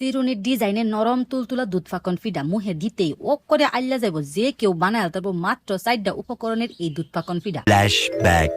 চিরুনির ডিজাইনে নরম তুলতুলা দুধ ফাকন ফিডা মুহে দিতেই ও করে আইলা যাইব যে কেউ বানায় তারপর মাত্র 4টা উপকরণের এই দুধ ফাকন ফিডা। Flashback.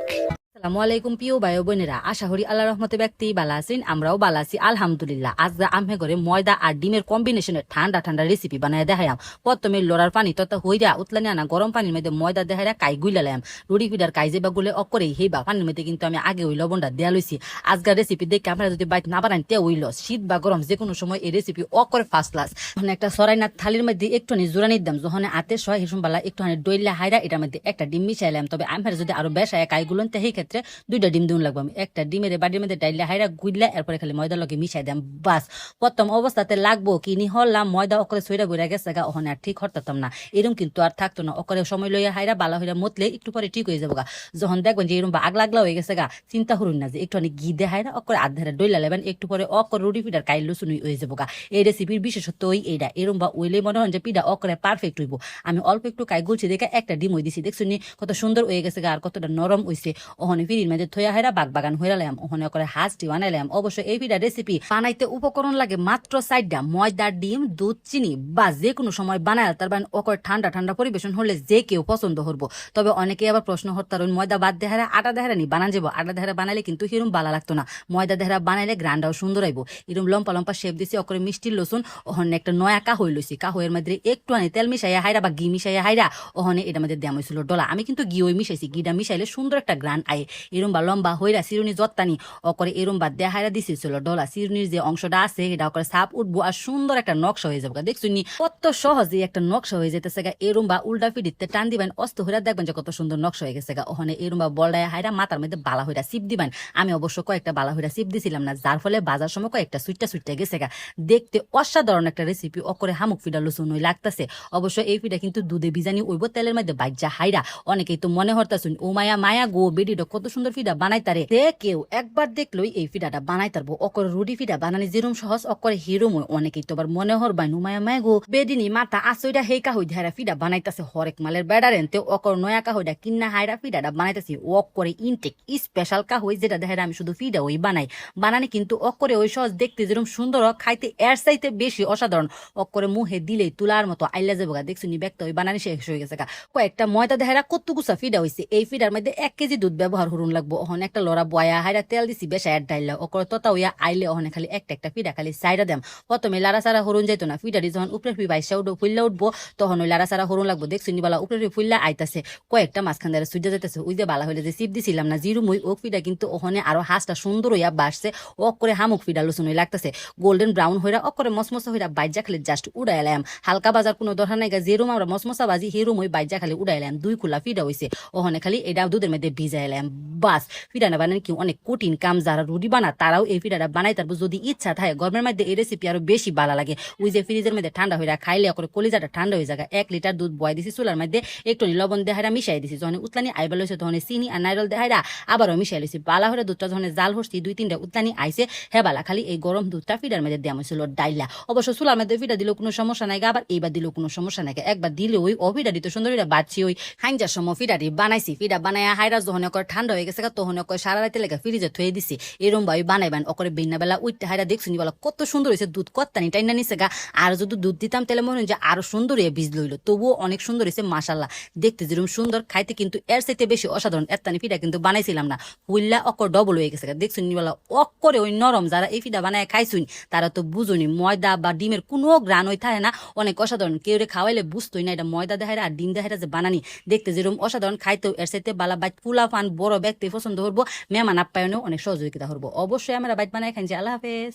আসসালামু আলাইকুম প্রিয় ভাই ও বোনেরা, আশা করি আল্লাহ রহমতে ব্যক্তি বালা আছেন, আমরাও বালা আছি আলহামদুলিল্লাহ। আজকে আমি ঘরে ময়দা আর ডিমের কম্বিনেশনের ঠান্ডা ঠান্ডা রেসিপি বানায় দেখাইম। প্রথমে লড়ার পানি তথা হইরা উতলানি আনা গরম পানির মধ্যে ময়দা দেখাইরা কাই গুইলালাম। রুটি ফিডার কাই যেবা গুলে অকরেই হেবা পানির মধ্যে কিন্তু আমি আগে ওই লবণটা দেয়া লইছি। আজকের রেসিপি দেখে আপনারা যদি বাইক না বানান তে ওইল শীত বা গরম যে কোনো সময় এই রেসিপি অকরে ফার্স্ট ক্লাস। যখন একটা সরাইনা থালির মধ্যে একটুখানি জোরানি দিতাম, যখন আতে সয় হিসুম বালা একটুখানি ডইলা হাইরা এটার মধ্যে একটা ডিম মিশাইলাম। তবে আমি যদি আরো বেশায় কাই গুলন তে সেই ক্ষেত্রে 2টা ডিম দিন লাগবো। আমি একটা ডিমের বাড়ির মধ্যে ডাইলা হাইরা গুইলা এরপরে খালি ময়দা লগে মিশাই দাম বাস। প্রথম অবস্থাতে লাগবো কিনি হলাম ময়দা অকরে সইরা বইরা গেছে গা, ওখানে আর ঠিক হরতাম না। এরকম কিন্তু আর থাকতো না, অকরে সময় লইয়া হাইরা বালা হইরা মতলে একটু পরে ঠিক হয়ে যাবো গা। যখন দেখবেন যে এরকম আগলা আগলা হয়ে গেছে গা, চিন্তা করুন না যে একটু অনেক ঘি দে হাইরা অকরে আধারে ডইলা লেবেন, একটু পরে অকর রুটি পিঠার কাইল লসুন হয়ে যাবো গা। এই রেসিপির বিশেষত্ব ওই এইটা, এরম বা ওইলে মনে হয় যে পিঠা অকরে পারফেক্ট হইব। আমি অল্প একটু কাই গুলছি দেখে একটা ডিম হয়ে দিছি, দেখছুনি কত সুন্দর হয়ে গেছে গা আর কতটা নরম হয়েছে। ওখানে ফিরির মধ্যে থইয়া হাইরা বাগান হইরালাম, ওখানে করে হাঁসটি বানাইলাম। অবশ্য এই পিঠা রেসিপি বানাইতে উপকরণ লাগে মাত্র 4টা, ময়দা ডিম দুধ চিনি বা যে কোনো সময় বানায় তার মানে অকর ঠান্ডা ঠান্ডা পরিবেশন হলে যে কেউ পছন্দ করবো। তবে অনেকে আবার প্রশ্ন হরতার ময়দা বাদ দেহারা আটা দেহারা নি বানান যাবো। আটা দেহারা বানাইলে কিন্তু হিরুম বালা লাগতো না, ময়দা দেহারা বানাইলে গ্রান্ডাও সুন্দর আইব। এরম লম্পা লম্পা শেপ দিছি অকরে মিষ্টি লসুন। ওখানে একটা নয়া কাহই লইছি, কাহইয়ের মধ্যে একটু আনি তেল মিশাইয়া হাইরা বা ঘি মিশাইয়া হাইরা ওখানে এটার মধ্যে দেওয়া হয়েছিল ডলা। আমি কিন্তু ঘিওই মিশাইছি, ঘিটা মিশাইলে সুন্দর একটা গ্রান্ড আয়। এরম বা লম্বা হইরা চিরুনি যত্তানি অকরে এরম বাদ দেয়া হাইরা দিছিল ডলা। চিরুনির যে অংশটা আছে এটা অকরে সাপ উঠবো আর সুন্দর একটা নকশা হয়ে যাবে। দেখছুনি কত সহজে একটা নকশা হয়ে যেতেছে গা। এরম বা উল্টা ফিডিতে টান দিবেন অস্ত হইরা দেখবেন যে কত সুন্দর নকশা হয়ে গেছে গা। ওখানে এরম বা বলডায় হাইরা মাথার মধ্যে বালা হইরা সিপ দিবেন। আমি অবশ্য কয়েকটা বালা হইরা সিপ দিছিলাম না, যার ফলে বাজার সময় কয়েকটা সুইটটা গেছে গা। দেখতে অসাধারণ একটা রেসিপি, অকরে হামুক ফিডা লসুন হই লাগতেছে। অবশ্য এই ফিডা কিন্তু দুধে বিজানি ওইব তেলের মধ্যে বাইজা হাইরা। অনেকেই তো মনে হরতাছুন ও মায়া মায়া গো বেডিটা কত সুন্দর ফিডা বানাইতারে। কেউ একবার দেখলই এই ফিডাটা বানাই তারবো। অকর রুটি ফিডা বানানি যেরম সহজ অকরে হিরোম। অনেকেই তো আবার মনে হরবাই নুমায়া মায়া গো বেডিনি মাথা আসইটা হেই কাহই ধারা ফিডা বানাইতাছে হরেক মালের বেড়ারেন তে অকর নয়া কাহইটা কিন্না হাইরা ফিডাটা বানাইতাছি অকরে ইনটেক স্পেশাল কাহই যেটা দেখায় আমি শুধু ফিডা ওই বানাই। বানানি কিন্তু অকরে ওই সহজ, দেখতে যেরকম সুন্দর খাইতে এর চাইতে বেশি অসাধারণ। অকরে মুহে দিলেই তুলার মতো আইলা যাবো গা। দেখছুনি ব্যক্ত ওই বানানি শেষ হয়ে গেছে গা। কয়েকটা ময়দা দেখারা কতগুছা ফিডা হয়েছে। এই ফিডার মধ্যে 1 কেজি দুধ ব্যবহার করুন লাগবো। ওখানে একটা লড়া বয়া হাইরা তেল দিছি বেশা এর ডাইলা অকর ততা হইয়া আইলে ওখানে খালি একটা ফিডা খালি সাইডা দেম। প্রথমে লাড়া সারা হরুন যাইতো না, ফিডারি যখন উপরে বাইসা উঠবো ফুল্লা উঠবো তখন ওই লাড়া সারা হরুন লাগবো। দেখছুনি বালা উপরে ফুল্লা আইতাছে, কয়েকটা মাঝখান দ্বারা সুইজা যাইতেছে। ওই যে বালা হইলে যে সিপ দিছিলাম না জিরু মই ও ফিডা কিন্তু ওখানে আরো হাঁসটা সুন্দর হইয়া বাসছে। ওক করে হামুক ফিডা লসুন হই লাগতেছে গোল্ডেন ব্রাউন হইরা অকরে মসমসা হইরা বাইজা খালি জাস্ট উড়াইলাম। হালকা বাজার কোনো দরকার নাই গা, যেরুম আমরা মসমসা বাজি হেরুম ওই বাইজা খালি উড়াইলাম। 2 খোলা ফিডা হইছে, ওখানে খালি এটা দুধের মধ্যে ভিজাইলাম বাস। ফিডা না বানান কি অনেক কঠিন কাম, যারা রুটি বানা তারাও এই ফিডাটা বানাই তারপর যদি ইচ্ছা থাকে। গরমের মধ্যে এই রেসিপি আরো বেশি ভালো লাগে। ওই যে ফ্রিজের মধ্যে ঠান্ডা হইরা খাইলে করে কলিজাটা ঠান্ডা হয়ে যায়। 1 লিটার দুধ বয় দিছি চুলার মধ্যে, একটু লবণ দেহারা মিশাই দিছি। যখন উতলানি আইবার লইছে তখন চিনি আর নাইরল দেহারা আবারও মিশাই লইছি। বালা হইরা দুধটা যখন জাল হচ্ছি 2-3টা উতলানি আইছে হে বালা খালি এই গরম দুধটা ফিডার মধ্যে দেওয়া হয়েছিল ডাইলা। অবশ্য চুলার মধ্যে ফিডা দিলেও কোনো সমস্যা নাই, আবার এইবার দিলেও কোনো সমস্যা নাই। একবার দিলে ওই অফিডা দিতে সুন্দর হইরা বাচ্ছি ওই হাইঞ্জার সময় ফিডারি বানাইছি। ফিডা বানাইয়া হাইরা যখন করে ঠান্ডা হয়ে গেছে তখন করে সারা রাতে লেগে ফ্রিজে থয়ে দিছি। এরম ভাই বানাইবেন অকরে বিনা বেলা উইটটা হাইরা দেখছুনি বলা কত সুন্দর হয়েছে। দুধ কত্তানি টাইনা নিছে গা। আর যদি দুধ দিতাম তাহলে মনে হয় যে আরো সুন্দর হয়ে বীজ লইল। তবুও অনেক সুন্দর হয়েছে মাশাল্লাহ। দেখতে যেরকম সুন্দর খাইতে কিন্তু এর চাইতে বেশি অসাধারণ। এত্তানি ফিডা কিন্তু বানাইছিলাম না, হুইল্লা অকর ডবল হয়ে গেছে গা। দেখছুনি বলা অকরে ওই নরম যারা এই ফিডা বানায় খাইছুন তারা তো বুঝুনি ময়দা বা ডিমের কোনো গ্রান ওই থাকে না, অনেক অসাধারণ। কেউ খাওয়াইলে বুঝতোই না এটা ময়দা দেখায় আর ডিম দেখায় যে বানানি। দেখতে যেরকম অসাধারণ খাইতেও এর সাথে বালা বাইট ফুলা ফান বড় ব্যক্তি পছন্দ করবো, মেহমান আপ্যায়নেও অনেক সহযোগিতা করবো। অবশ্যই আমরা বাইট বানাই খাইছি। আল্লাহ হাফেজ।